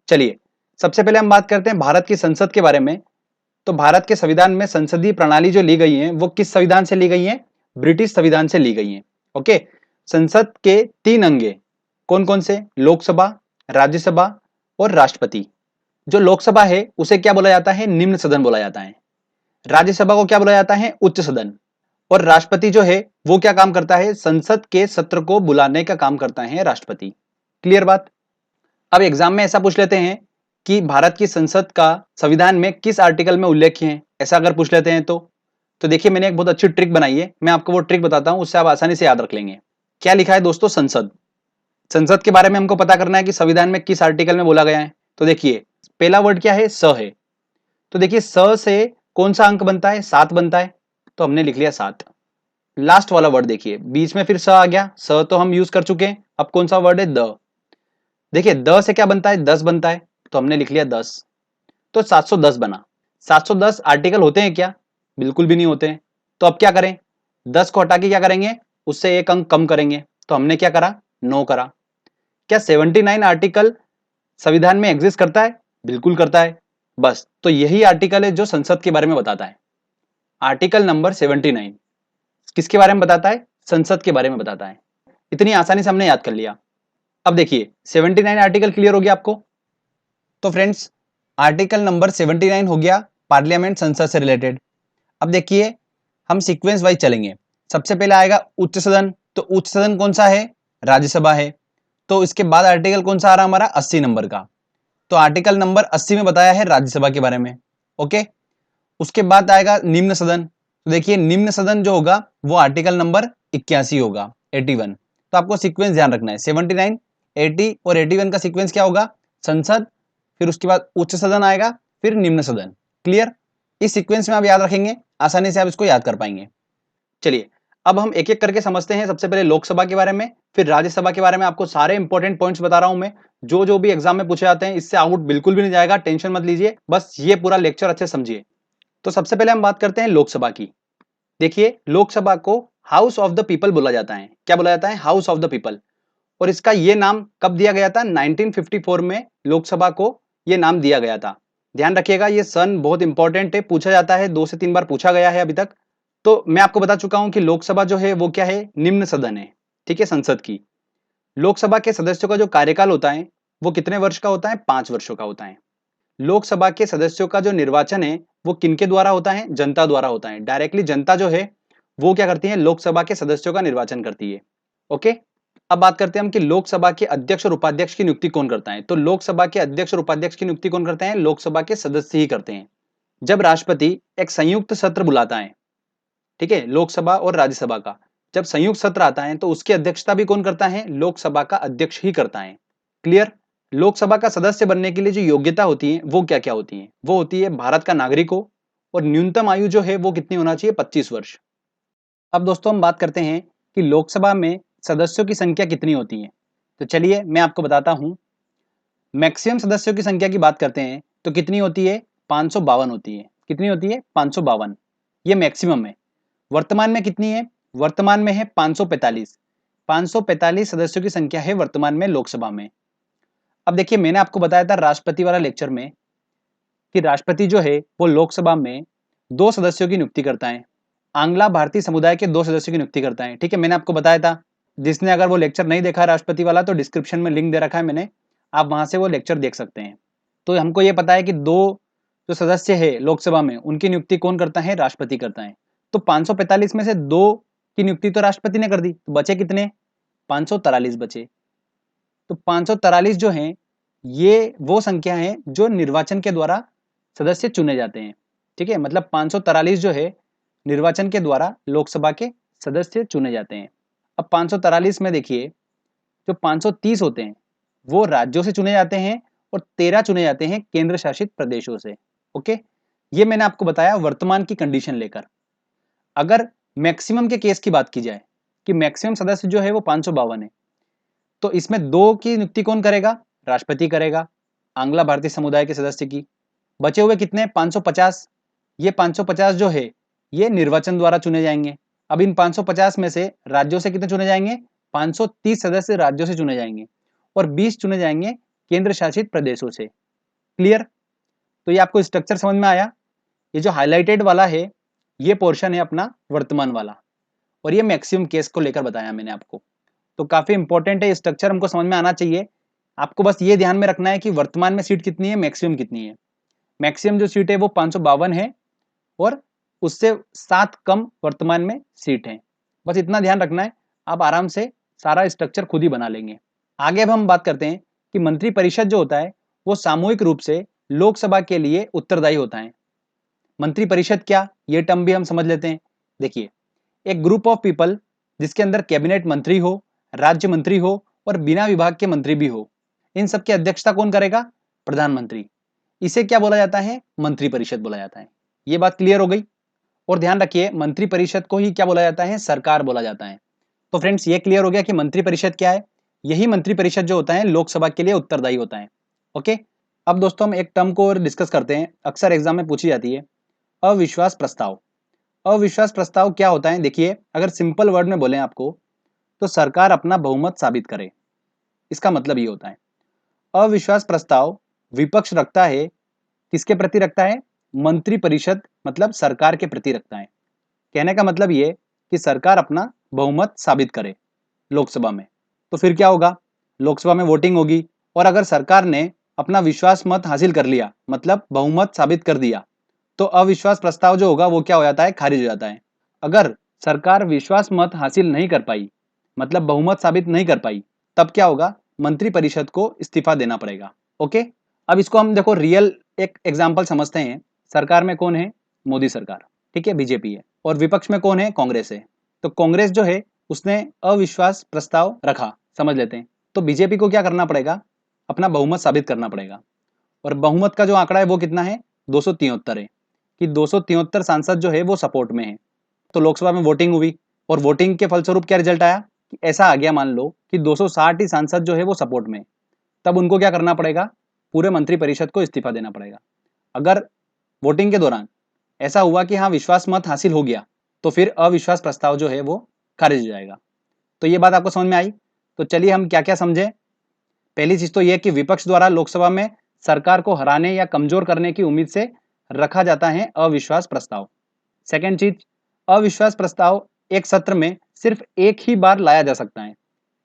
चलिए, सबसे पहले हम बात करते हैं भारत की संसद के बारे में। तो भारत के संविधान में संसदीय प्रणाली जो ली गई है वो किस संविधान से ली गई है? ब्रिटिश संविधान से ली गई है। ओके, संसद के 3 अंग हैं। कौन कौन से? लोकसभा, राज्यसभा और राष्ट्रपति। जो लोकसभा है उसे क्या बोला जाता है? निम्न सदन बोला जाता है। राज्यसभा को क्या बोला जाता है? उच्च सदन। और राष्ट्रपति जो है वो क्या काम करता है? संसद के सत्र को बुलाने का काम करता है राष्ट्रपति। क्लियर बात? अब एग्जाम में ऐसा पूछ लेते हैं कि भारत की संसद का संविधान में किस आर्टिकल में उल्लेख है, ऐसा अगर पूछ लेते हैं तो देखिए मैंने एक बहुत अच्छी ट्रिक बनाई है, मैं आपको वो ट्रिक बताता हूं, उससे आप आसानी से याद रख लेंगे। क्या लिखा है दोस्तों? संसद। संसद के बारे में हमको पता करना है कि संविधान में किस आर्टिकल में बोला गया है। तो देखिए पहला वर्ड क्या है? स है। तो देखिए स से कौन सा अंक बनता है? 7 बनता है, तो हमने लिख लिया 7। लास्ट वाला वर्ड देखिए, बीच में फिर स आ गया, स तो हम यूज कर चुके हैं, अब कौन सा वर्ड है? द। देखिए द से क्या बनता है? 10 बनता है, तो हमने लिख लिया 10। तो 710 बना। 710 आर्टिकल होते हैं क्या? बिल्कुल भी नहीं होते हैं। तो अब क्या करें? 10 को हटा के क्या करेंगे? उससे एक अंक कम करेंगे। तो हमने क्या करा? 9 करा। क्या 79 आर्टिकल संविधान में एग्जिस्ट करता है? बिल्कुल करता है। बस तो यही आर्टिकल है जो संसद के बारे में बताता है। आर्टिकल नंबर 79 किसके बारे में बताता है? संसद के बारे में बताता है। इतनी आसानी से हमने याद कर लिया। अब देखिए 79 आर्टिकल क्लियर हो गया आपको? तो फ्रेंड्स आर्टिकल नंबर 79 हो गया पार्लियामेंट, संसद से रिलेटेड। अब देखिए हम सीक्वेंस वाइज चलेंगे। सबसे पहले आएगा उच्च सदन। तो उच्च सदन कौन सा है? राज्यसभा है। तो इसके बाद आर्टिकल कौन सा आ रहा हमारा? 80 नंबर का। तो आर्टिकल नंबर 80 में बताया है राज्यसभा के बारे में। ओके, उसके बाद आएगा निम्न सदन। तो देखिए निम्न सदन जो होगा वो आर्टिकल नंबर 81 होगा, 81। तो आपको सीक्वेंस ध्यान रखना है, 79, 80 और 81 का सीक्वेंस क्या होगा? संसद, फिर उसके बाद उच्च सदन आएगा, फिर निम्न सदन। क्लियर? इस सीक्वेंस में आप याद रखेंगे, आसानी से आप इसको याद कर पाएंगे। चलिए अब हम एक एक करके समझते हैं। सबसे पहले लोकसभा के बारे में, फिर राज्यसभा के बारे में। आपको सारे इंपॉर्टेंट पॉइंट्स बता रहा हूं मैं, जो जो भी एग्जाम में पूछे जाते हैं, इससे आउट बिल्कुल भी नहीं जाएगा, टेंशन मत लीजिए, बस ये पूरा लेक्चर अच्छे समझिए। तो सबसे पहले हम बात करते हैं लोकसभा की। देखिए लोकसभा को हाउस ऑफ द पीपल बोला जाता है। क्या बोला जाता है? House of the people. और इसका ये नाम कब दिया गया था? 1954 में लोकसभा को ये नाम दिया गया था। ध्यान रखिएगा, ये सन बहुत इंपॉर्टेंट है, पूछा जाता है, 2 से 3 बार पूछा गया है अभी तक। तो मैं आपको बता चुका हूं कि लोकसभा जो है वो क्या है? निम्न सदन है, ठीक है, संसद की। लोकसभा के सदस्यों का जो कार्यकाल होता है वो कितने वर्ष का होता है? 5 वर्षों का होता है। लोकसभा के सदस्यों का जो निर्वाचन है वो किनके द्वारा होता है? जनता द्वारा होता है। डायरेक्टली जनता जो है वो क्या करती है? लोकसभा के सदस्यों का निर्वाचन करती है। ओके, अब बात करते हैं हम कि लोकसभा के अध्यक्ष और उपाध्यक्ष की नियुक्ति कौन करता है। तो लोकसभा के अध्यक्ष और उपाध्यक्ष की नियुक्ति कौन करते हैं? लोकसभा के सदस्य ही करते हैं। जब राष्ट्रपति एक संयुक्त सत्र बुलाता है, ठीक है, लोकसभा और राज्यसभा का, जब संयुक्त सत्र आता है तो उसकी अध्यक्षता भी कौन करता है? लोकसभा का अध्यक्ष ही करता है। क्लियर? लोकसभा का सदस्य बनने के लिए जो योग्यता होती है वो क्या क्या होती है? वो होती है भारत का नागरिक हो, और न्यूनतम आयु जो है वो कितनी होना चाहिए? 25 वर्ष। अब दोस्तों हम बात करते हैं कि लोकसभा में सदस्यों की संख्या कितनी होती है। तो चलिए मैं आपको बताता हूं। मैक्सिमम सदस्यों की संख्या की बात करते हैं तो कितनी होती है? 552 होती है। कितनी होती है? 552। ये मैक्सिमम है। वर्तमान में कितनी है? वर्तमान में है 545। 545 सदस्यों की संख्या है वर्तमान में लोकसभा में। अब देखिए मैंने आपको बताया था राष्ट्रपति वाला लेक्चर में कि राष्ट्रपति जो है वो लोकसभा में 2 सदस्यों की नियुक्ति करता है। आंग्ला भारतीय समुदाय के 2 सदस्यों की नियुक्ति करता है। ठीक है, मैंने आपको बताया था। जिसने अगर वो लेक्चर नहीं देखा राष्ट्रपति वाला तो डिस्क्रिप्शन में लिंक दे रखा है मैंने, आप वहां से वो लेक्चर देख सकते हैं। तो हमको ये पता है कि 2 जो सदस्य है लोकसभा में उनकी नियुक्ति कौन करता है? राष्ट्रपति करता है। तो 545 में से 2 की नियुक्ति तो राष्ट्रपति ने कर दी, तो बचे कितने? 543 बचे। तो 543 जो हैं ये वो संख्या है जो निर्वाचन के द्वारा सदस्य चुने जाते हैं। ठीक है, मतलब 543 जो है निर्वाचन के द्वारा लोकसभा के सदस्य चुने जाते हैं। अब 543 में देखिए जो 530 होते हैं वो राज्यों से चुने जाते हैं और 13 चुने जाते हैं केंद्र शासित प्रदेशों से। ओके, ये मैंने आपको बताया वर्तमान की कंडीशन लेकर। अगर मैक्सिमम के केस की बात की जाए कि मैक्सिमम सदस्य जो है वो 552 है, तो इसमें 2 की नियुक्ति कौन करेगा? राष्ट्रपति करेगा, आंग्ला भारतीय समुदाय के सदस्य की। बचे हुए कितने? 550। ये 550 जो है ये निर्वाचन द्वारा चुने जाएंगे। अब इन 550 में से राज्यों से कितने चुने जाएंगे? 530 सदस्य राज्यों से चुने जाएंगे और 20 चुने जाएंगे केंद्र शासित प्रदेशों से। क्लियर? तो ये आपको स्ट्रक्चर समझ में आया। ये जो हाईलाइटेड वाला है ये पोर्शन है अपना वर्तमान वाला, और ये मैक्सिमम केस को लेकर बताया मैंने आपको। तो काफी इंपॉर्टेंट है, स्ट्रक्चर हमको समझ में आना चाहिए। आपको बस ये ध्यान में रखना है कि वर्तमान में सीट कितनी है, मैक्सिमम कितनी है। मैक्सिमम जो सीट है वो 552 है और उससे 7 कम वर्तमान में सीट है। बस इतना ध्यान रखना है, आप आराम से सारा स्ट्रक्चर खुद ही बना लेंगे। आगे अब हम बात करते हैं कि मंत्री परिषद जो होता है वो सामूहिक रूप से लोकसभा के लिए उत्तरदायी होता है। मंत्री परिषद क्या, ये टर्म भी हम समझ लेते हैं। देखिए, एक ग्रुप ऑफ पीपल जिसके अंदर कैबिनेट मंत्री हो, राज्य मंत्री हो और बिना विभाग के मंत्री भी हो, इन सबकी अध्यक्षता कौन करेगा? प्रधानमंत्री। इसे क्या बोला जाता है? मंत्री परिषद बोला जाता है। ये बात क्लियर हो गई। और ध्यान रखिए, मंत्री परिषद को ही क्या बोला जाता है? सरकार बोला जाता है। तो फ्रेंड्स, ये क्लियर हो गया कि मंत्री परिषद क्या है। यही मंत्री परिषद जो होता है लोकसभा के लिए उत्तरदायी होता है। ओके, अब दोस्तों हम एक टर्म को और डिस्कस करते हैं, अक्सर एग्जाम में पूछी जाती है, अविश्वास प्रस्ताव। अविश्वास प्रस्ताव क्या होता है? देखिए, अगर सिंपल वर्ड में बोलें आपको, तो सरकार अपना बहुमत साबित करे, इसका मतलब ये होता है। अविश्वास प्रस्ताव विपक्ष रखता है, किसके प्रति रखता है? मंत्री परिषद मतलब सरकार के प्रति रखता है। कहने का मतलब ये कि सरकार अपना बहुमत साबित करे लोकसभा में। तो फिर क्या होगा? लोकसभा में वोटिंग होगी, और अगर सरकार ने अपना विश्वास मत हासिल कर लिया, मतलब बहुमत साबित कर दिया, तो अविश्वास प्रस्ताव जो होगा वो क्या हो जाता है? खारिज हो जाता है। अगर सरकार विश्वास मत हासिल नहीं कर पाई, मतलब बहुमत साबित नहीं कर पाई, तब क्या होगा? मंत्री परिषद को इस्तीफा देना पड़ेगा। ओके, अब इसको हम देखो रियल एक एग्जाम्पल समझते हैं। सरकार में कौन है? मोदी सरकार, ठीक है, बीजेपी है। और विपक्ष में कौन है? कांग्रेस है। तो कांग्रेस जो है उसने अविश्वास प्रस्ताव रखा, समझ लेते हैं। तो बीजेपी को क्या करना पड़ेगा? अपना बहुमत साबित करना पड़ेगा। और बहुमत का जो आंकड़ा है वो कितना है? 273 है, कि 273 सांसद जो है वो सपोर्ट में है। तो लोकसभा में वोटिंग हुई, और वोटिंग के फलस्वरूप क्या रिजल्ट आया कि ऐसा आ गया, मान लो कि 260 ही सांसद जो है वो सपोर्ट में। तब उनको क्या करना पड़ेगा? पूरे मंत्री परिषद को इस्तीफा देना पड़ेगा। अगर वोटिंग के दौरान ऐसा हुआ कि हाँ विश्वास मत हासिल हो गया, तो फिर अविश्वास प्रस्ताव जो है वो खारिज हो जाएगा। तो ये बात आपको समझ में आई। तो चलिए हम क्या क्या समझे। पहली चीज तो यह कि विपक्ष द्वारा लोकसभा में सरकार को हराने या कमजोर करने की उम्मीद से रखा जाता है अविश्वास प्रस्ताव। सेकेंड चीज, अविश्वास प्रस्ताव एक सत्र में सिर्फ एक ही बार लाया जा सकता है।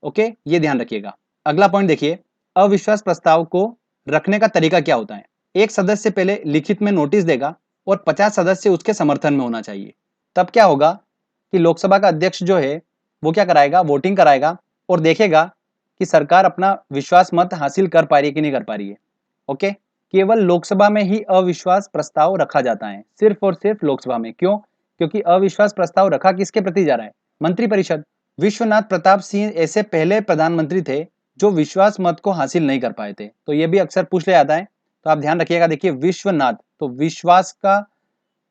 ओके, ये ध्यान रखिएगा। अगला पॉइंट देखिए, अविश्वास प्रस्ताव को रखने का तरीका क्या होता है? एक सदस्य पहले लिखित में नोटिस देगा और 50 सदस्य उसके समर्थन में होना चाहिए। तब क्या होगा कि लोकसभा का अध्यक्ष जो है वो क्या कराएगा? वोटिंग कराएगा और देखेगा कि सरकार अपना विश्वास मत हासिल कर पा रही है कि नहीं कर पा रही है। ओके, केवल लोकसभा में ही अविश्वास प्रस्ताव रखा जाता है, सिर्फ और सिर्फ लोकसभा में। क्यों? क्योंकि अविश्वास प्रस्ताव रखा किसके प्रति जा रहा है? मंत्री परिषद। विश्वनाथ प्रताप सिंह ऐसे पहले प्रधानमंत्री थे जो विश्वास मत को हासिल नहीं कर पाए थे। तो ये भी अक्सर पूछ लिया जाता है, तो आप ध्यान रखिएगा। देखिए, विश्वनाथ, तो विश्वास का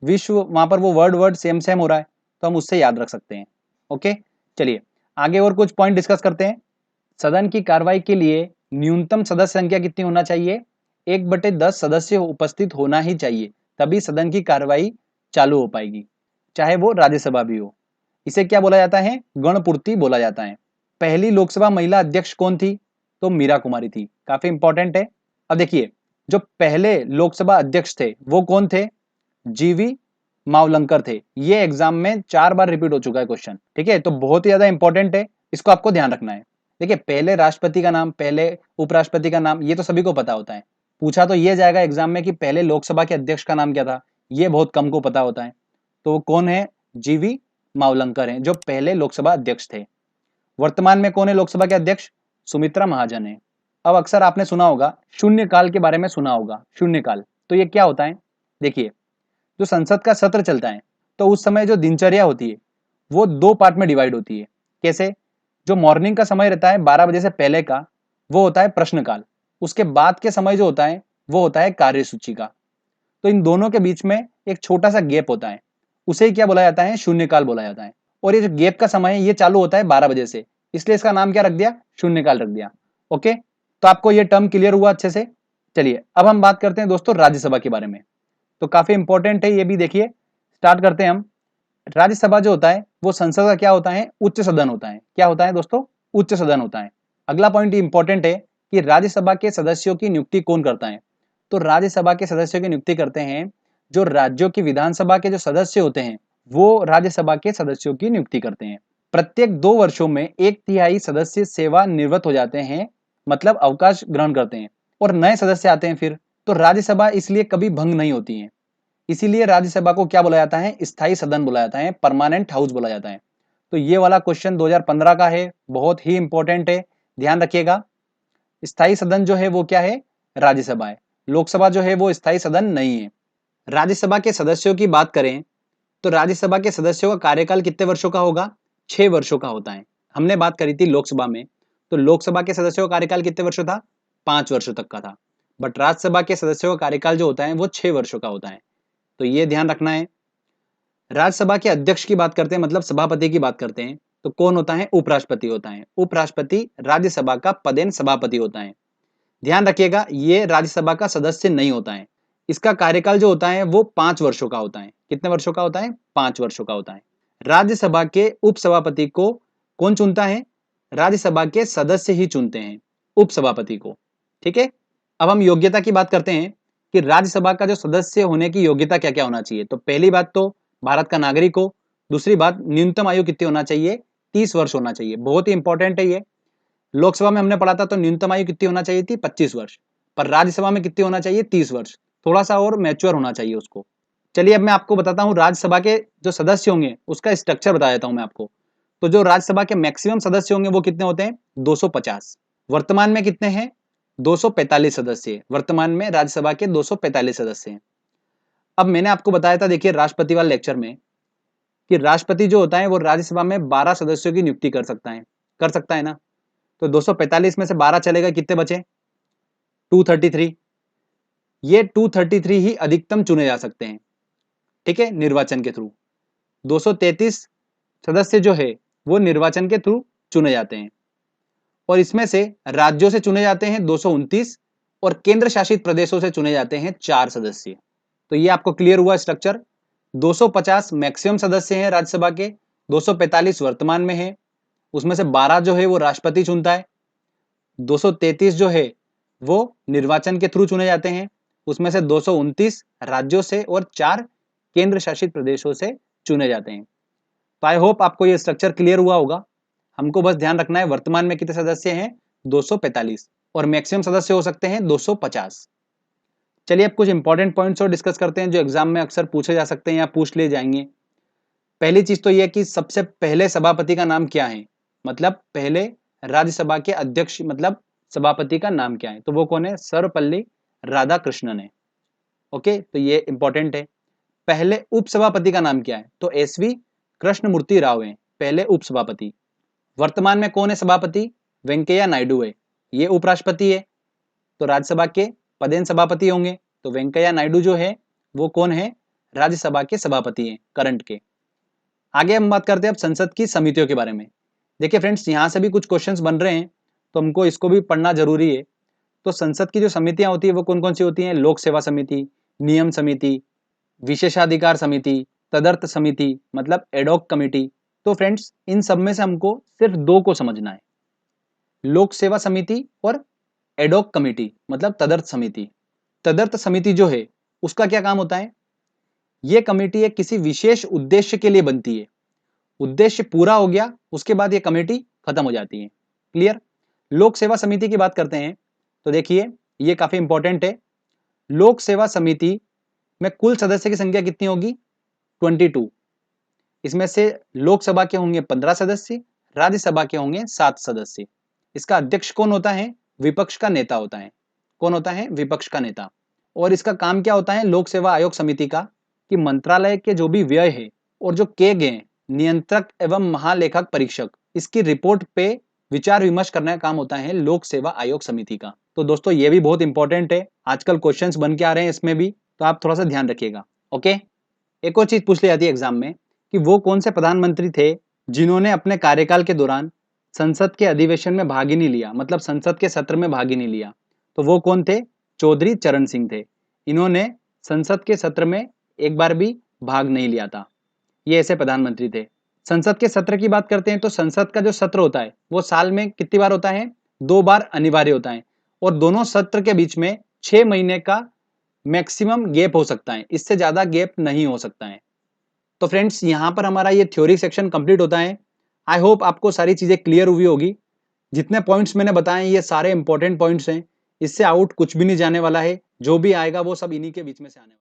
विश्व, वहां पर वो वर्ड सेम सेम हो रहा है, तो हम उससे याद रख सकते हैं। ओके, चलिए आगे और कुछ पॉइंट डिस्कस करते हैं। सदन की कार्रवाई के लिए न्यूनतम सदस्य संख्या कितनी होना चाहिए? 1/10 सदस्य उपस्थित होना ही चाहिए, तभी सदन की कार्रवाई चालू हो पाएगी, चाहे वो राज्यसभा भी हो। इसे क्या बोला जाता है? गणपूर्ति बोला जाता है। पहली लोकसभा महिला अध्यक्ष कौन थी? तो मीरा कुमारी थी। काफी इंपॉर्टेंट है। अब देखिए, जो पहले लोकसभा अध्यक्ष थे वो कौन थे? जीवी मावलंकर थे। ये एग्जाम में 4 बार रिपीट हो चुका है क्वेश्चन, ठीक है, तो बहुत ही ज्यादा इंपॉर्टेंट है, इसको आपको ध्यान रखना है। देखिए, पहले राष्ट्रपति का नाम, पहले उपराष्ट्रपति का नाम, ये तो सभी को पता होता है। पूछा तो ये जाएगा एग्जाम में कि पहले लोकसभा के अध्यक्ष का नाम क्या था, ये बहुत कम को पता होता है। तो कौन है? जीवी मावलंकर हैं, जो पहले लोकसभा अध्यक्ष थे। वर्तमान में कौन है लोकसभा के अध्यक्ष? सुमित्रा महाजन है। अब अक्सर आपने सुना होगा, शून्यकाल के बारे में सुना होगा। शून्यकाल, तो ये क्या होता है? देखिए, जो संसद का सत्र चलता है, तो उस समय जो दिनचर्या होती है वो 2 पार्ट में डिवाइड होती है। कैसे? जो मॉर्निंग का समय रहता है 12 बजे से पहले का, वो होता है प्रश्नकाल। उसके बाद के समय जो होता है वो होता है कार्यसूची का। तो इन दोनों के बीच में एक छोटा सा गैप होता है, उसे ही क्या बोला जाता है? शून्यकाल बोला जाता है। और ये जो गैप का समय है ये चालू होता है 12 बजे से, इसलिए इसका नाम क्या रख दिया? शून्यकाल रख दिया। ओके, तो आपको ये टर्म क्लियर हुआ अच्छे से। चलिए अब हम बात करते हैं दोस्तों राज्यसभा के बारे में। तो काफी इंपॉर्टेंट है ये भी। देखिए, स्टार्ट करते हैं हम। राज्यसभा जो होता है वो संसद का क्या होता है? उच्च सदन होता है। क्या होता है दोस्तों? उच्च सदन होता है। अगला पॉइंट इंपॉर्टेंट है कि राज्यसभा के सदस्यों की नियुक्ति कौन करता है? तो राज्यसभा के सदस्यों की नियुक्ति करते हैं जो राज्यों की विधानसभा के जो सदस्य होते हैं, वो राज्यसभा के सदस्यों की नियुक्ति करते हैं। प्रत्येक 2 वर्षों में 1/3 सदस्य सेवा निवृत्त हो जाते हैं, मतलब अवकाश ग्रहण करते हैं, और नए सदस्य आते हैं फिर। तो राज्यसभा इसलिए कभी भंग नहीं होती है। इसीलिए राज्यसभा को क्या बोला जाता है? स्थायी सदन बोला जाता है, परमानेंट हाउस बोला जाता है। तो ये वाला क्वेश्चन 2015 का है, बहुत ही इंपॉर्टेंट है, ध्यान रखिएगा। स्थायी सदन जो है वो क्या है? राज्यसभा है। लोकसभा जो है वो स्थायी सदन नहीं है। राज्यसभा के सदस्यों की बात करें तो राज्यसभा के सदस्यों का कार्यकाल कितने वर्षों का होगा? 6 वर्षों का होता है। हमने बात करी थी लोकसभा में, तो लोकसभा के सदस्यों का कार्यकाल कितने वर्षों था? 5 वर्षों तक का था। बट राज्यसभा के सदस्यों का कार्यकाल जो होता है वो 6 वर्षों का होता है। तो ये ध्यान रखना है। राज्यसभा के अध्यक्ष की बात करते हैं, मतलब सभापति की बात करते हैं, तो कौन होता है? उपराष्ट्रपति होता है। उपराष्ट्रपति राज्यसभा का पदेन सभापति होता है। ध्यान रखिएगा, ये राज्यसभा का सदस्य नहीं होता है। इसका कार्यकाल जो होता है वो 5 वर्षों का होता है। कितने वर्षों का होता है? 5 वर्षों का होता है। राज्यसभा के उपसभापति को कौन चुनता है? राज्यसभा के सदस्य ही चुनते हैं उपसभापति को। ठीक है, अब हम योग्यता की बात करते हैं कि राज्यसभा का जो सदस्य होने की योग्यता क्या क्या होना चाहिए। तो पहली बात तो भारत का नागरिक हो। दूसरी बात, न्यूनतम आयु कितनी होना चाहिए? 30 वर्ष होना चाहिए। बहुत ही इंपॉर्टेंट है ये। लोकसभा में हमने पढ़ा था तो न्यूनतम आयु कितनी होना चाहिए थी? 25 वर्ष। पर राज्यसभा में कितनी होना चाहिए? 30 वर्ष। थोड़ा सा और मैच्योर होना चाहिए उसको। चलिए अब मैं आपको बताता हूँ राज्यसभा के जो सदस्य होंगे उसका स्ट्रक्चर बता देता हूँ मैं आपको। तो जो राज्यसभा के मैक्सिमम सदस्य होंगे वो कितने होते हैं? 250। वर्तमान में कितने हैं? 245 सदस्य। वर्तमान में राज्यसभा के 245 सदस्य हैं। अब मैंने आपको बताया था, देखिए राष्ट्रपति वाले लेक्चर में, कि राष्ट्रपति जो होता है वो राज्यसभा में 12 सदस्यों की नियुक्ति कर सकता है ना। तो 245 में से 12 चलेगा, कितने बचे? 233। ये 233 ही अधिकतम चुने जा सकते हैं, ठीक है, निर्वाचन के थ्रू। 233 सदस्य जो है वो निर्वाचन के थ्रू चुने जाते हैं, और इसमें से राज्यों से चुने जाते हैं 229 और केंद्र शासित प्रदेशों से चुने जाते हैं 4 सदस्य। तो ये आपको क्लियर हुआ स्ट्रक्चर। 250 मैक्सिमम सदस्य हैं राज्यसभा के, 245 वर्तमान में है, उसमें से 12 जो है वो राष्ट्रपति चुनता है, 233 जो है वो निर्वाचन के थ्रू चुने जाते हैं, उसमें से 229 राज्यों से और 4 केंद्र शासित प्रदेशों से चुने जाते हैं। तो आई होप आपको ये स्ट्रक्चर क्लियर हुआ होगा। हमको बस ध्यान रखना है वर्तमान में कितने सदस्य हैं? 245, और मैक्सिमम सदस्य हो सकते हैं 250। चलिए अब कुछ इंपॉर्टेंट पॉइंट्स और डिस्कस करते हैं जो एग्जाम में अक्सर पूछे जा सकते हैं या पूछ लिए जाएंगे। पहली चीज तो यह कि सबसे पहले सभापति का नाम क्या है, मतलब पहले राज्यसभा के अध्यक्ष मतलब सभापति का नाम क्या है, तो वो कौन है? सर्वपल्ली राधाकृष्णन है। ओके, तो ये इंपॉर्टेंट है। पहले उपसभापति का नाम क्या है? तो SV कृष्णमूर्ति राव है पहले उपसभापति। वर्तमान में कौन है सभापति? वेंकैया नायडू है, ये उपराष्ट्रपति है। तो राज्यसभा के पदेन सभापति होंगे, तो वेंकैया नायडू जो है वो कौन है? राज्यसभा के सभापति हैं करंट के। आगे हम बात करते हैं अब संसद की समितियों के बारे में। देखिए फ्रेंड्स, यहाँ से भी कुछ क्वेश्चंस बन रहे हैं तो हमको इसको भी पढ़ना जरूरी है। तो संसद की जो समितियां होती है वो कौन कौन सी होती हैं? लोक सेवा समिति, नियम समिति, विशेषाधिकार समिति, तदर्थ समिति मतलब एडॉक कमेटी। तो फ्रेंड्स, इन सब में से हमको सिर्फ 2 को समझना है, लोक सेवा समिति और एडॉक कमेटी मतलब तदर्थ समिति। तदर्थ समिति जो है उसका क्या काम होता है? ये कमेटी एक किसी विशेष उद्देश्य के लिए बनती है, उद्देश्य पूरा हो गया उसके बाद ये कमेटी खत्म हो जाती है। क्लियर? लोक सेवा समिति की बात करते हैं तो देखिए ये काफी इंपॉर्टेंट है। लोक सेवा समिति में कुल सदस्य की संख्या कितनी होगी? 22। इसमें से लोकसभा के होंगे 15 सदस्य, राज्यसभा के होंगे 7 सदस्य। इसका अध्यक्ष कौन होता है? विपक्ष का नेता होता है। कौन होता है? विपक्ष का नेता। और इसका काम क्या होता है लोक सेवा आयोग समिति का? कि मंत्रालय के जो भी व्यय है और जो किए गए नियंत्रक एवं महालेखक परीक्षक, इसकी रिपोर्ट पे विचार विमर्श करने का काम होता है लोक सेवा आयोग समिति का। तो दोस्तों ये भी बहुत इंपॉर्टेंट है, आजकल क्वेश्चंस बन के आ रहे हैं इसमें भी, तो आप थोड़ा सा ध्यान रखिएगा। ओके, एक और चीज पूछ ली जाती है एग्जाम में कि वो कौन से प्रधानमंत्री थे जिन्होंने अपने कार्यकाल के दौरान संसद के अधिवेशन में भाग ही नहीं लिया, मतलब संसद के सत्र में भाग ही नहीं लिया। तो वो कौन थे? चौधरी चरण सिंह थे। इन्होंने संसद के सत्र में एक बार भी भाग नहीं लिया था। ये ऐसे प्रधानमंत्री थे। संसद के सत्र की बात करते हैं तो संसद का जो सत्र होता है वो साल में कितनी बार होता है? 2 बार अनिवार्य होता है। और दोनों सत्र के बीच में 6 महीने का मैक्सिमम गैप हो सकता है, इससे ज्यादा गैप नहीं हो सकता है। तो फ्रेंड्स यहाँ पर हमारा ये थ्योरी सेक्शन कंप्लीट होता है। आई होप आपको सारी चीजें क्लियर हुई होगी। जितने पॉइंट्स मैंने बताए ये सारे इंपॉर्टेंट पॉइंट्स हैं, इससे आउट कुछ भी नहीं जाने वाला है, जो भी आएगा वो सब इन्हीं के बीच में से आने वाला है।